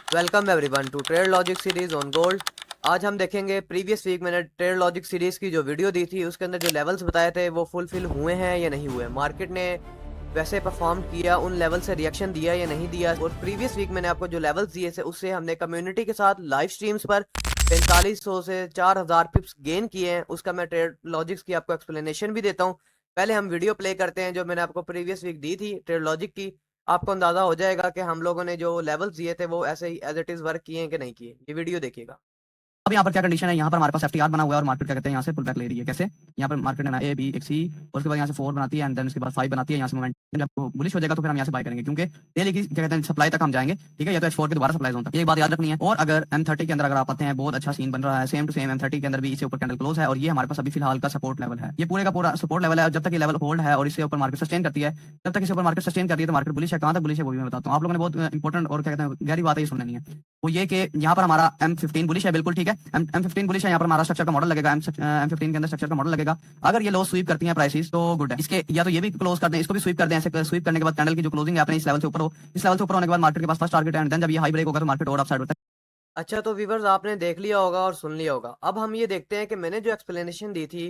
Welcome everyone to trade logic series on gold. आज हम देखेंगे प्रीवियस वीक मैंने ट्रेड लॉजिक सीरीज की जो वीडियो दी थी उसके अंदर जो लेवल्स बताए थे वो फुलफिल हुए हैं या नहीं हुए, मार्केट ने वैसे परफॉर्म किया, उन लेवल से रिएक्शन दिया या नहीं दिया। और प्रीवियस वीक मैंने आपको जो लेवल्स दिए थे उससे हमने कम्युनिटी के साथ लाइव स्ट्रीम्स पर 4500 से 4000 पिप्स गेन किए हैं। उसका मैं ट्रेड लॉजिक्स की आपको एक्सप्लेनेशन भी देता हूँ। पहले हम वीडियो प्ले करते हैं जो मैंने आपको प्रीवियस वीक दी थी ट्रेड लॉजिक की। आपको अंदाजा हो जाएगा कि हम लोगों ने जो लेवल्स दिए थे वो ऐसे ही एज इट इज वर्क किए हैं कि नहीं किए। ये वीडियो देखिएगा। अब यहाँ पर क्या कंडीशन है, यहाँ पर हमारे पास एफटीआर बना हुआ है और मार्केट क्या कहते हैं यहाँ से पुल बैक ले रही है। कैसे? यहाँ पर मार्केट ने ए बी एक सी और उसके बाद यहाँ से 4 बनाती है एंड देन उसके बाद 5 बनाती है। यहाँ से मोमेंटम जब बुलिश हो जाएगा तो फिर हम यहाँ से बाय करेंगे क्योंकि डेली की क्या कहते हैं सप्लाई तक हम जाएंगे। ठीक है, या तो H4 के दोबारा सप्लाई जोन तक, ये बात याद रखनी है। और अगर M30 के अंदर अगर आप आते हैं, बहुत अच्छा सीन बन रहा है, सेम टू सेम M30 के अंदर भी इससे ऊपर कैंडल क्लोज है और ये हमारे पास अभी फिलहाल का सपोर्ट लेवल है। ये पूरे का पूरा सपोर्ट लेवल है और जब तक ये लेवल होल्ड है और इससे ऊपर मार्केट सस्टेन करती है, जब तक इससे ऊपर मार्केट सस्टेन करती है तो मार्केट बुलिश है। कहां तक बुलिश है वो भी मैं बताता हूँ। आप लोगों ने बहुत इंपॉर्टेंट और क्या कहते हैं गहरी बात है ये सुननी है। वो ये कि यहाँ पर हमारा M15 बुलिश है, बिल्कुल ठीक है। M15 बुलिश है, यहाँ पर हमारा स्ट्रक्चर का मॉडल लगेगा। M15 के अंदर स्ट्रक्चर का मॉडल लगेगा। अगर ये लो स्वीप करती हैं प्राइसेस तो गुड है। इसके या तो ये भी क्लोज कर दें, इसको भी स्वीप कर दें। ऐसे स्वीप करने के बाद कैंडल की जो क्लोजिंग है अपने इस लेवल से ऊपर हो, इस लेवल से ऊपर होने के बाद मार्केट के पास फर्स्ट टारगेट है एंड देन जब ये हाई ब्रेक होगा तो मार्केट और अपसाइड होता है। अच्छा, तो व्यूवर्स आपने देख लिया होगा और सुन लिया होगा। अब हम ये देखते हैं कि मैंने जो एक्सप्लेनेशन दी थी,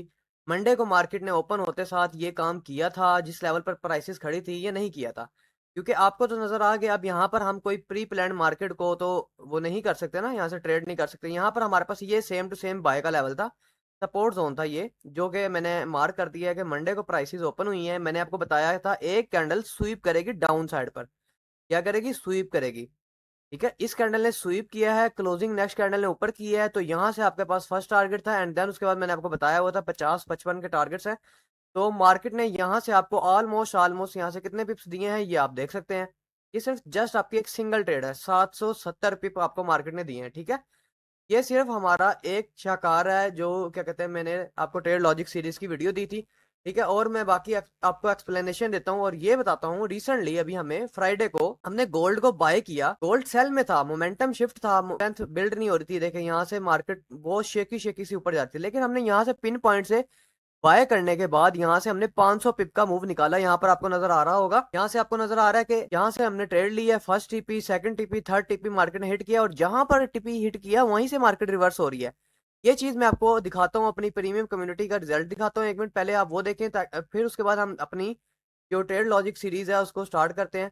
मंडे को मार्केट ने ओपन होते साथ ये काम किया था जिस लेवल पर प्राइसेस खड़ी थी, ये नहीं किया था। क्योंकि आपको तो नजर आ गया। अब यहाँ पर हम कोई प्री प्लान मार्केट को तो वो नहीं कर सकते ना, यहाँ से ट्रेड नहीं कर सकते। यहाँ पर हमारे पास ये सेम टू सेम बाय का लेवल था, सपोर्ट जोन था ये, जो कि मैंने मार्क कर दिया है कि मंडे को प्राइसेस ओपन हुई हैं। मैंने आपको बताया था एक कैंडल स्वीप करेगी डाउन साइड पर। क्या करेगी? स्वीप करेगी। ठीक है, इस कैंडल ने स्वीप किया है, क्लोजिंग नेक्स्ट कैंडल ने ऊपर की है, तो यहाँ से आपके पास फर्स्ट टारगेट था एंड देन उसके बाद मैंने आपको बताया हुआ था 50-55 के टारगेट्स हैं। तो मार्केट ने यहाँ से आपको ऑलमोस्ट ऑलमोस्ट यहाँ से कितने पिप्स दिए हैं ये आप देख सकते हैं। ये सिर्फ जस्ट आपकी एक सिंगल ट्रेड है, 770 पिप आपको मार्केट ने दिए हैं। ठीक है, ये सिर्फ हमारा एक शाकार है जो क्या कहते हैं, मैंने आपको ट्रेड लॉजिक सीरीज की वीडियो दी थी। ठीक है, और मैं बाकी आपको एक्सप्लेनेशन देता हूँ और ये बताता हूँ। रिसेंटली अभी हमें फ्राइडे को हमने गोल्ड को बाय किया, गोल्ड सेल में था, मोमेंटम शिफ्ट था, स्ट्रेंथ बिल्ड नहीं हो रही थी। देखें यहाँ से मार्केट बहुत शेकी शेकी सी ऊपर जाती है, लेकिन हमने यहाँ से पिन पॉइंट से बाय करने के बाद यहाँ से हमने 500 पिप का मूव निकाला। यहाँ पर आपको नजर आ रहा होगा, यहाँ से आपको नजर आ रहा है कि यहाँ से हमने ट्रेड लिया, first TP, second TP, third TP market ने हिट किया और जहां पर टीपी हिट किया वहीं से मार्केट रिवर्स हो रही है। ये चीज मैं आपको दिखाता हूँ, अपनी प्रीमियम कम्युनिटी का रिजल्ट दिखाता हूँ। एक मिनट पहले आप वो देखें, फिर उसके बाद हम अपनी जो ट्रेड लॉजिक सीरीज है उसको स्टार्ट करते हैं।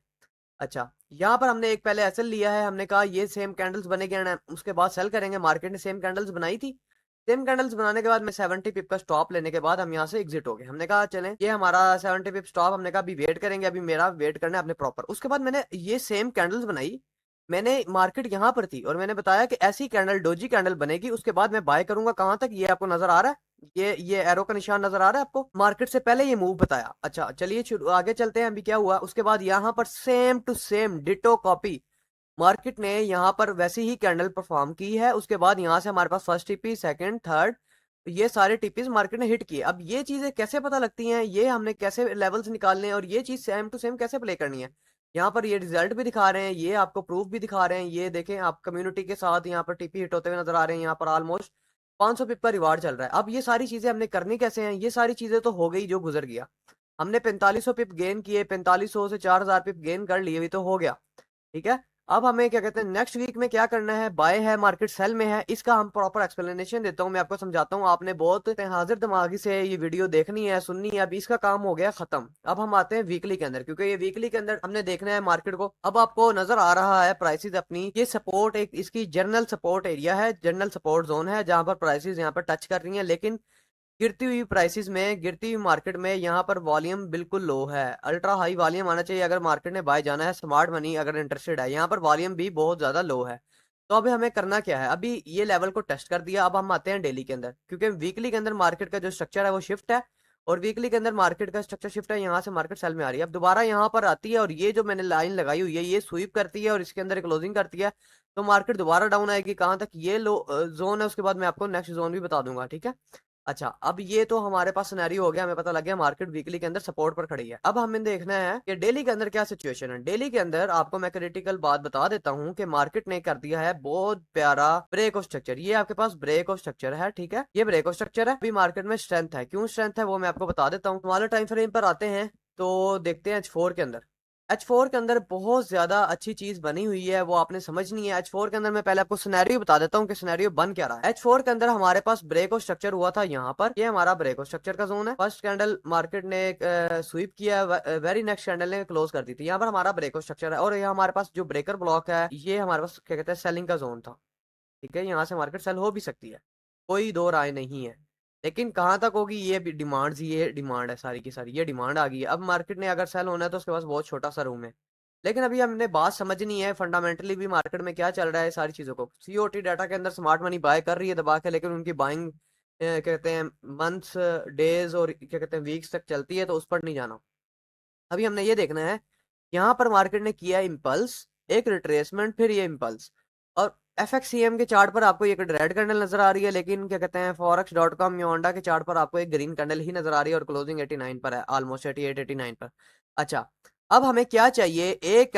अच्छा, यहाँ पर हमने एक पहले एसएल लिया है, हमने कहा ये सेम कैंडल्स बनेंगे and उसके बाद सेल करेंगे। मार्केट ने सेम कैंडल्स बनाई थी, सेम कैंडल्स बनाने के बाद में 70 पिप का स्टॉप लेने के बाद हम यहाँ से एग्जिट हो गए। हमने कहा चलें ये हमारा 70 पिप स्टॉप, हमने कहा अभी वेट करेंगे, अभी मेरा वेट करना है अपने प्रॉपर। उसके बाद मैंने ये सेम कैंडल्स बनाई, मैंने मार्केट यहाँ पर थी और मैंने बताया कि ऐसी कैंडल डोजी कैंडल बनेगी उसके बाद मैं बाय करूंगा। कहां तक? ये आपको नजर आ रहा है, ये एरो का निशान नजर आ रहा है आपको, मार्केट से पहले ये मूव बताया। अच्छा चलिए आगे चलते हैं। अभी क्या हुआ उसके बाद यहाँ पर same to same ditto copy market ने यहाँ पर वैसी ही कैंडल परफॉर्म की है। उसके बाद यहाँ से हमारे पास फर्स्ट टीपी, सेकंड, थर्ड, ये सारे टीपीज मार्केट ने हिट किए। अब ये चीजें कैसे पता लगती हैं, ये हमने कैसे लेवल्स निकालने हैं और ये चीज सेम टू सेम कैसे प्ले करनी है। यहाँ पर ये रिजल्ट भी दिखा रहे हैं, ये आपको प्रूफ भी दिखा रहे हैं। ये देखें, आप कम्युनिटी के साथ यहाँ पर टीपी हिट होते हुए नजर आ रहे हैं। यहाँ पर ऑलमोस्ट 500 पिप का रिवार्ड चल रहा है। अब ये सारी चीजें हमने करनी कैसे हैं? ये सारी चीजें तो हो गई जो गुजर गया। हमने 4500 पिप गेन किए, 4500 से 4000 पिप गेन कर लिए, भी तो हो गया। ठीक है, अब हमें क्या कहते हैं नेक्स्ट वीक में क्या करना है? बाय है, मार्केट सेल में है, इसका हम प्रॉपर एक्सप्लेनेशन देता हूं, मैं आपको समझाता हूं। आपने बहुत हाजिर दिमागी से ये वीडियो देखनी है, सुननी है। अब इसका काम हो गया खत्म। अब हम आते हैं वीकली के अंदर, क्योंकि ये वीकली के अंदर हमने देखना है मार्केट को। अब आपको नजर आ रहा है प्राइसेस अपनी, ये सपोर्ट एक इसकी जनरल सपोर्ट एरिया है, जनरल सपोर्ट जोन है, जहां पर प्राइसेस यहाँ पर टच कर रही है। लेकिन गिरती हुई प्राइसेस में, गिरती हुई मार्केट में यहाँ पर वॉल्यूम बिल्कुल लो है। अल्ट्रा हाई वॉल्यूम आना चाहिए अगर मार्केट ने बाय जाना है, स्मार्ट मनी अगर इंटरेस्टेड है। यहाँ पर वॉल्यूम भी बहुत ज्यादा लो है। तो अभी हमें करना क्या है? अभी ये लेवल को टेस्ट कर दिया, अब हम आते हैं डेली के अंदर, क्योंकि वीकली के अंदर मार्केट का जो स्ट्रक्चर है वो शिफ्ट है और वीकली के अंदर मार्केट का स्ट्रक्चर शिफ्ट है। यहाँ से मार्केट सेल में आ रही है, अब दोबारा यहाँ पर आती है और ये जो मैंने लाइन लगाई हुई है ये स्वीप करती है और इसके अंदर क्लोजिंग करती है, तो मार्केट दोबारा डाउन आएगी। कहाँ तक? ये लो जोन है, उसके बाद मैं आपको नेक्स्ट जोन भी बता दूंगा। ठीक है, अच्छा अब ये तो हमारे पास सिनेरियो हो गया, हमें पता लग गया मार्केट वीकली के अंदर सपोर्ट पर खड़ी है। अब हमें देखना है कि डेली के अंदर क्या सिचुएशन है। डेली के अंदर आपको मैं क्रिटिकल बात बता देता हूँ कि मार्केट ने कर दिया है बहुत प्यारा ब्रेक ऑफ स्ट्रक्चर। ये आपके पास ब्रेक ऑफ स्ट्रक्चर है, ठीक है, ये ब्रेक ऑफ स्ट्रक्चर है। अभी मार्केट में स्ट्रेंथ है, क्यों स्ट्रेंथ है वो मैं आपको बता देता हूँ। स्मॉलर टाइम फ्रेम पर आते हैं तो देखते हैं H4 के अंदर। H4 के अंदर बहुत ज्यादा अच्छी चीज बनी हुई है, वो आपने समझनी है। H4 के अंदर मैं पहले आपको सिनेरियो बता देता हूँ कि सिनेरियो बन क्या रहा है। H4 के अंदर हमारे पास ब्रेक और स्ट्रक्चर हुआ था यहाँ पर, ये हमारा ब्रेक और स्ट्रक्चर का जोन है। फर्स्ट कैंडल मार्केट ने स्वीप किया, वेरी नेक्स्ट कैंडल ने क्लोज कर दी थी। यहाँ पर हमारा ब्रेक और स्ट्रक्चर है, और यहाँ हमारे पास जो ब्रेकर ब्लॉक है, ये हमारे पास क्या कहते हैं सेलिंग का जोन था। ठीक है, यहाँ से मार्केट सेल हो भी सकती है, कोई दो राय नहीं है। लेकिन कहाँ तक होगी, ये डिमांड, ये डिमांड है सारी की सारी, ये डिमांड आ गई है। अब मार्केट ने अगर सेल होना है तो उसके पास बहुत छोटा सा रूम है। लेकिन अभी हमने बात समझनी है फंडामेंटली भी मार्केट में क्या चल रहा है, सारी चीजों को। सीओटी डाटा के अंदर स्मार्ट मनी बाय कर रही है दबा के, लेकिन उनकी बाइंग कहते हैं मंथ्स, डेज और क्या कहते हैं वीक्स तक चलती है, तो उस पर नहीं जाना। अभी हमने ये देखना है, यहाँ पर मार्केट ने किया इम्पल्स, एक रिट्रेसमेंट, फिर ये इम्पल्स। और FXCM के चार्ट पर आपको एक रेड कैंडल नजर आ रही है, लेकिन क्या कहते हैं forex.com योंडा के चार्ट पर आपको एक ग्रीन कैंडल ही नजर आ रही है, और क्लोजिंग 89 पर है, ऑलमोस्ट 88 89 पर। अच्छा, अब हमें क्या चाहिए, एक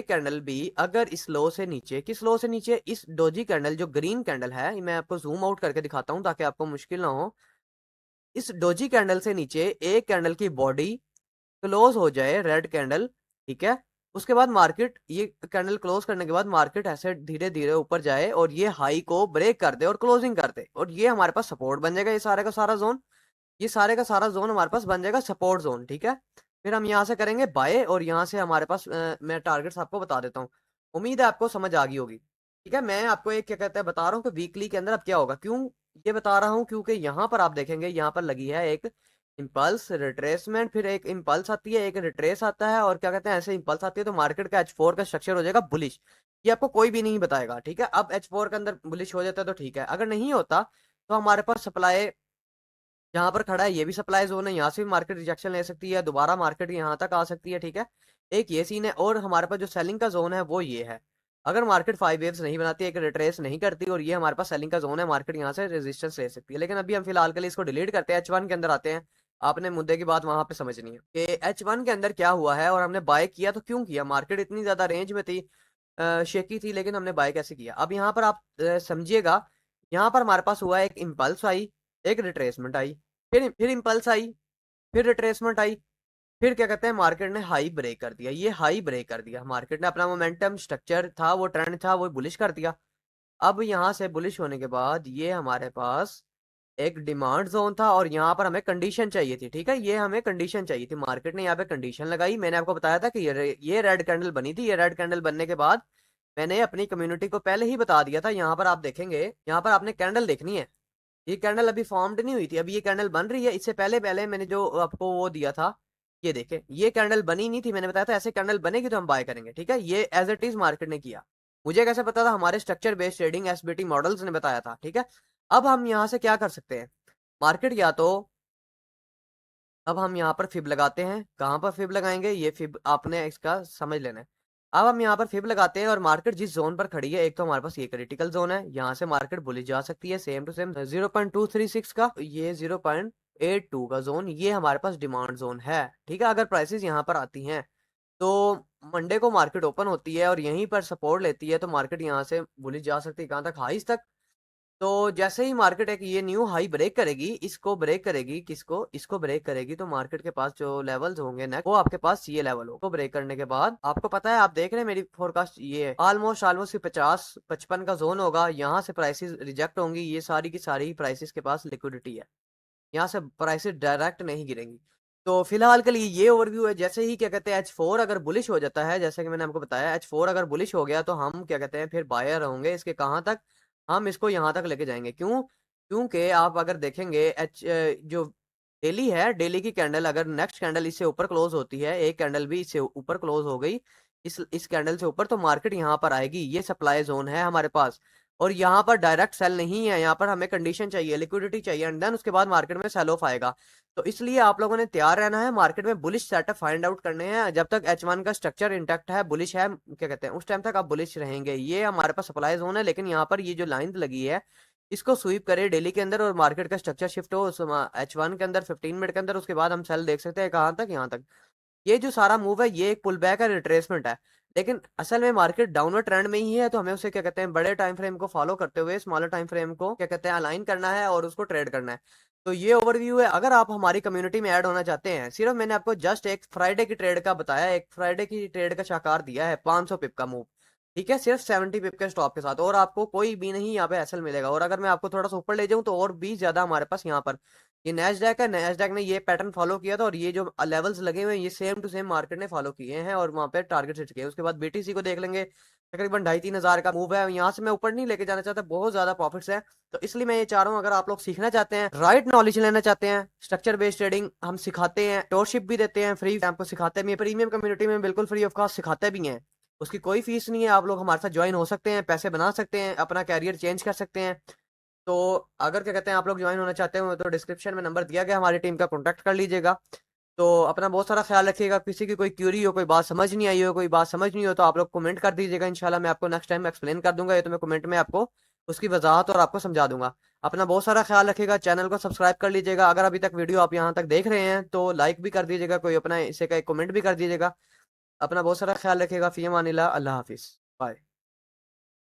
कैंडल भी अगर इस लो से नीचे, किस लो से नीचे, इस डोजी कैंडल जो ग्रीन कैंडल है, मैं आपको जूम आउट करके दिखाता हूँ ताकि आपको मुश्किल ना हो। इस डोजी कैंडल से नीचे एक कैंडल की बॉडी क्लोज हो जाए, रेड कैंडल, ठीक है। उसके बाद मार्केट, ये कैंडल क्लोज करने के बाद मार्केट ऐसे धीरे धीरे ऊपर जाए और ये हाई को ब्रेक कर दे और क्लोजिंग कर दे, और ये हमारे पास सपोर्ट बन जाएगा। ये सारे का सारा जोन, ये सारे का सारा जोन हमारे पास बन जाएगा सपोर्ट जोन, ठीक है। फिर हम यहाँ से करेंगे बाय, और यहाँ से हमारे पास मैं टारगेट्स आपको बता देता हूँ। उम्मीद है आपको समझ आ गई होगी। ठीक है, मैं आपको एक क्या कहते हैं बता रहा हूँ कि वीकली के अंदर अब क्या होगा। क्यों ये बता रहा हूँ, क्योंकि यहाँ पर आप देखेंगे, यहाँ पर लगी है एक इम्पल्स रिट्रेसमेंट, फिर एक इम्पल्स आती है, एक रिट्रेस आता है, और क्या कहते हैं ऐसे इम्पल्स आती है, तो मार्केट का H4 का स्ट्रक्चर हो जाएगा बुलिश। ये आपको कोई भी नहीं बताएगा, ठीक है। अब H4 के अंदर बुलिश हो जाता है तो ठीक है, अगर नहीं होता तो हमारे पास सप्लाई जहां पर खड़ा है ये भी सप्लाई जोन है, यहाँ से भी मार्केट रिजेक्शन ले सकती है, दोबारा मार्केट यहाँ तक आ सकती है, ठीक है। एक ये सीन है, और हमारे पास जो सेलिंग का जोन है वो ये है। अगर मार्केट 5 वेव्स नहीं बनाती, एक रिट्रेस नहीं करती, और ये हमारे पास सेलिंग का जोन है, मार्केट यहाँ से रेजिस्टेंस ले सकती है। लेकिन अभी हम फिलहाल के लिए इसको डिलीट करते हैं, H1 के अंदर आते हैं। आपने मुद्दे की बात वहां पे समझनी है कि H1 के अंदर क्या हुआ है, और हमने बाय किया तो क्यों किया। मार्केट इतनी ज्यादा रेंज में थी, शेकी थी, लेकिन हमने बाय कैसे किया। अब यहाँ पर आप समझिएगा, यहाँ पर हमारे पास हुआ एक इम्पल्स आई, एक रिट्रेसमेंट आई, फिर इम्पल्स आई, फिर रिट्रेसमेंट आई, फिर क्या कहते हैं मार्केट ने हाई ब्रेक कर दिया। ये हाई ब्रेक कर दिया, मार्केट ने अपना मोमेंटम स्ट्रक्चर था, वो ट्रेंड था, वो बुलिश कर दिया। अब यहाँ से बुलिश होने के बाद ये हमारे पास एक डिमांड जोन था, और यहाँ पर हमें कंडीशन चाहिए थी, ठीक है। ये हमें कंडीशन चाहिए थी, मार्केट ने यहाँ पे कंडीशन लगाई। मैंने आपको बताया था कि ये रेड कैंडल बनी थी। ये रेड कैंडल बनने के बाद मैंने अपनी कम्युनिटी को पहले ही बता दिया था। यहाँ पर आप देखेंगे, यहाँ पर आपने कैंडल देखनी है, ये कैंडल अभी फॉर्म्ड नहीं हुई थी, अभी ये कैंडल बन रही है। इससे पहले पहले मैंने जो आपको वो दिया था, ये देखे, ये कैंडल बनी नहीं थी, मैंने बताया था ऐसे कैंडल बनेगी तो हम बाय करेंगे, ठीक है। ये एज इट इज मार्केट ने किया। मुझे कैसे पता था, हमारे structure based trading SBT models ने बताया था, ठीक है। अब हम यहाँ से क्या कर सकते हैं, मार्केट या तो, अब हम यहाँ पर फिब लगाते हैं। कहाँ पर फिब लगाएंगे, ये फिब आपने इसका समझ लेना है। अब हम यहाँ पर फिब लगाते हैं, और मार्केट जिस जोन पर खड़ी है, एक तो हमारे पास ये क्रिटिकल जोन है, यहाँ से मार्केट बुलिश जा सकती है, सेम टू सेम 0.236 का, ये 0.82 का जोन, ये हमारे पास डिमांड जोन है, ठीक है। अगर प्राइसेस यहाँ पर आती हैं तो मंडे को मार्केट ओपन होती है और यहीं पर सपोर्ट लेती है, तो मार्केट यहाँ से बुलिश जा सकती है, कहाँ तक, हाईस तक। तो जैसे ही मार्केट एक ये न्यू हाई ब्रेक करेगी, इसको ब्रेक करेगी, किसको, इसको ब्रेक करेगी, तो मार्केट के पास जो लेवल्स होंगे नेक्स्ट, वो आपके पास ये लेवल हो। को ब्रेक करने के बाद आपको पता है, आप देख रहे हैं मेरी फोरकास्ट, ये ऑलमोस्ट ऑलमोस्ट 50-55 का जोन होगा। यहाँ से प्राइसेस रिजेक्ट होंगी, ये सारी की सारी प्राइसेस के पास लिक्विडिटी है, यहाँ से प्राइसेस डायरेक्ट नहीं गिरेंगी। तो फिलहाल के लिए ये ओवरव्यू है। जैसे ही क्या कहते हैं H4 अगर बुलिश हो जाता है, जैसे कि मैंने आपको बताया, H4 अगर बुलिश हो गया तो हम क्या कहते हैं फिर बायर होंगे इसके, कहाँ तक, हम इसको यहाँ तक लेके जाएंगे। क्यों, क्योंकि आप अगर देखेंगे जो डेली है, डेली की कैंडल अगर नेक्स्ट कैंडल इससे ऊपर क्लोज होती है, एक कैंडल भी इससे ऊपर क्लोज हो गई, इस कैंडल से ऊपर, तो मार्केट यहाँ पर आएगी। ये सप्लाई जोन है हमारे पास, और यहाँ पर डायरेक्ट सेल नहीं है, यहाँ पर हमें कंडीशन चाहिए, लिक्विडिटी चाहिए, एंड देन उसके बाद मार्केट में सेल ऑफ आएगा। तो इसलिए आप लोगों ने तैयार रहना है, मार्केट में बुलिश सेटअप फाइंड आउट करने हैं। जब तक H1 का स्ट्रक्चर इंटैक्ट है, बुलिश है, क्या कहते हैं, उस टाइम तक आप बुलिश रहेंगे। ये हमारे पास सप्लाई जोन है, लेकिन यहाँ पर ये जो लाइन लगी है, इसको स्वीप करे डेली के अंदर, और मार्केट का स्ट्रक्चर शिफ्ट हो उस H1 के अंदर 15 मिनट के अंदर, उसके बाद हम सेल देख सकते हैं कहाँ तक, यहाँ तक। ये जो सारा मूव है, ये एक पुल बैक है, रिट्रेसमेंट है। लेकिन असल में मार्केट डाउनवर्ड ट्रेंड में ही है, तो हमें उसे क्या कहते हैं बड़े टाइम फ्रेम को फॉलो करते हुए स्मॉलर टाइम फ्रेम को क्या कहते हैं अलाइन करना है, और उसको ट्रेड करना है। तो ये ओवरव्यू है। अगर आप हमारी कम्युनिटी में ऐड होना चाहते हैं, सिर्फ मैंने आपको जस्ट एक फ्राइडे की ट्रेड का बताया, एक फ्राइडे की ट्रेड का शाकार दिया है 500 पिप का मूव, ठीक है, सिर्फ 70 पिप के स्टॉप के साथ, और आपको कोई भी नहीं यहाँ पे एसएल मिलेगा। और अगर मैं आपको थोड़ा सा ऊपर ले जाऊँ तो और भी ज्यादा हमारे पास यहाँ पर ये नैस्डैक है, नैस्डैक ने ये पैटर्न फॉलो किया था, और ये जो लेवल्स लगे हुए हैं ये सेम टू सेम मार्केट ने फॉलो किए हैं और वहां पे टारगेट हिट किए। उसके बाद बीटीसी को देख लेंगे, तकरीबन 2,500-3,000 का मूव है। यहाँ से मैं ऊपर नहीं लेके जाना चाहता, बहुत ज्यादा प्रॉफिट्स है। तो इसलिए मैं ये चाह रहा हूँ, अगर आप लोग सीखना चाहते हैं, राइट नॉलेज लेना चाहते हैं, स्ट्रक्चर बेस्ड ट्रेडिंग हम सिखाते हैं, टोरशिप भी देते हैं, फ्री आपको सिखाते भी हैं, प्रीमियम कम्युनिटी में बिल्कुल फ्री ऑफ कॉस्ट सिखाते भी हैं, उसकी कोई फीस नहीं है। आप लोग हमारे साथ ज्वाइन हो सकते हैं, पैसे बना सकते हैं, अपना कैरियर चेंज कर सकते हैं। तो अगर क्या कहते हैं आप लोग ज्वाइन होना चाहते हो तो डिस्क्रिप्शन में नंबर दिया गया, हमारी टीम का कॉन्टैक्ट कर लीजिएगा। तो अपना बहुत सारा ख्याल रखिएगा। किसी की कोई क्यूरी हो, कोई बात समझ नहीं आई हो, कोई बात समझ नहीं हो, तो आप लोग कमेंट कर दीजिएगा, इंशाल्लाह मैं आपको नेक्स्ट टाइम एक्सप्लेन कर दूंगा, या तो मैं कमेंट में आपको उसकी वजाहत और आपको समझा दूंगा। अपना बहुत सारा ख्याल रखिएगा, चैनल को सब्सक्राइब कर लीजिएगा। अगर अभी तक वीडियो आप यहाँ तक देख रहे हैं तो लाइक भी कर दीजिएगा, कोई अपना इसे का एक कमेंट भी कर दीजिएगा। अपना बहुत सारा ख्याल रखिएगा। फी अमानिल्लाह, अल्लाह हाफिज़, बाय।